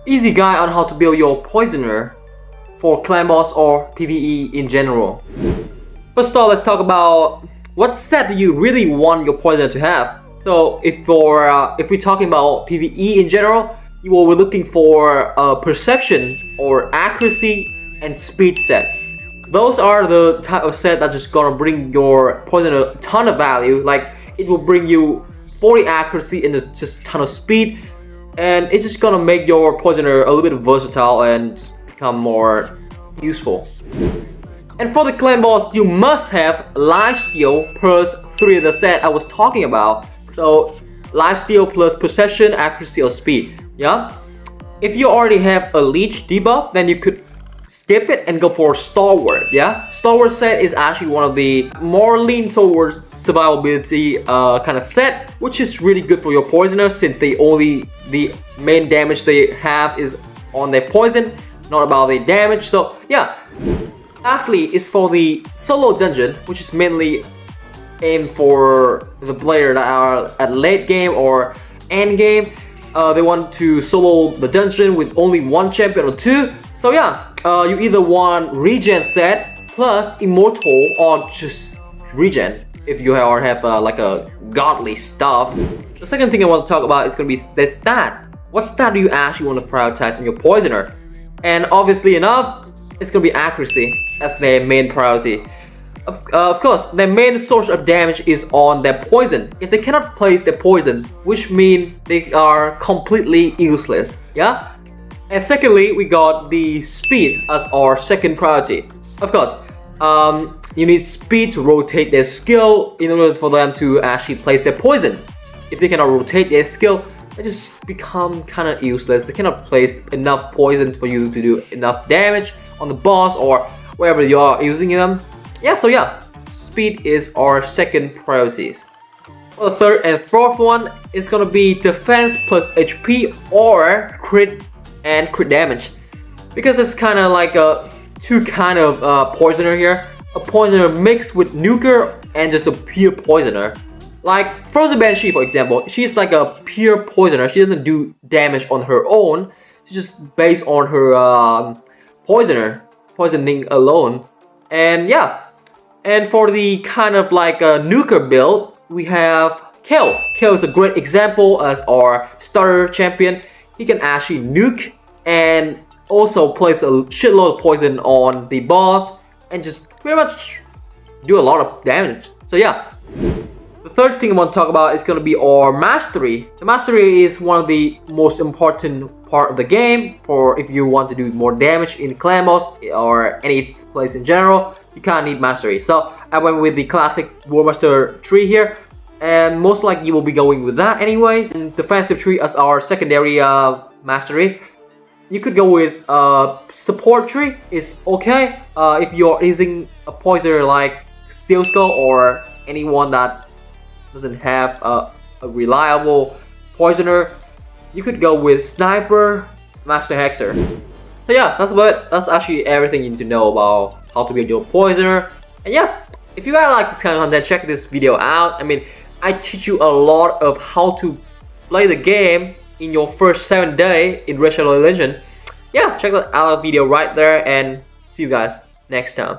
easy guide on how to build your poisoner for clan boss or PvE in general. First of all, let's talk about what set do you really want your poisoner to have. So if we're talking about PvE in general, you will be looking for perception or accuracy and speed set. Those are the type of set that's just gonna bring your poisoner a ton of value. Like it will bring you 40 accuracy and just a ton of speed, and it's just gonna make your poisoner a little bit versatile and just become more useful. And for the clan boss, you must have lifesteal plus 3 of the set I was talking about. So lifesteal plus perception, accuracy, or speed. Yeah. If you already have a leech debuff, then you could skip it and go for stalwart. Yeah. Stalwart set is actually one of the more lean towards survivability kind of set, which is really good for your poisoner since the main damage they have is on their poison, not about the damage. So yeah. Lastly is for the solo dungeon, which is mainly aimed for the player that are at late game or end game. They want to solo the dungeon with only 1 champion or 2. So yeah, you either want regen set plus immortal or just regen if you have like a godly stuff. The second thing I want to talk about is going to be the stat. What stat do you actually want to prioritize on your poisoner? And obviously enough, it's going to be accuracy as their main priority. Of course, their main source of damage is on their poison. If they cannot place their poison, which means they are completely useless. Yeah. And secondly, we got the speed as our second priority. Of course, you need speed to rotate their skill in order for them to actually place their poison. If they cannot rotate their skill, they just become kind of useless. They cannot place enough poison for you to do enough damage on the boss or wherever you are using them. Yeah, so yeah, speed is our second priorities. For the third and fourth one is gonna be defense plus HP or crit and crit damage, because it's kind of like a two kind of poisoner here. A poisoner mixed with nuker and just a pure poisoner. Like Frozen Banshee, for example, she's like a pure poisoner. She doesn't do damage on her own. She's just based on her poisoning alone. And yeah, and for the kind of like a nuker build, we have Kale. Kale is a great example as our starter champion. He can actually nuke and also place a shitload of poison on the boss and just pretty much do a lot of damage. So yeah. The third thing I want to talk about is going to be our mastery. The mastery is one of the most important part of the game for if you want to do more damage in clan boss or any place in general. You kind of need mastery. So I went with the classic Warmaster tree here, and most likely you will be going with that anyways. And defensive tree as our secondary mastery. You could go with support tree is okay if you're using a poisoner like Steel Skull or anyone that doesn't have a reliable poisoner. You could go with Sniper, Master Hexer. So yeah, that's about it. That's actually everything you need to know about how to build your poisoner. And yeah, if you guys like this kind of content, check this video out. I mean, I teach you a lot of how to play the game in your first 7 days in Raid Shadow Legends. Yeah, check that out video right there, and see you guys next time.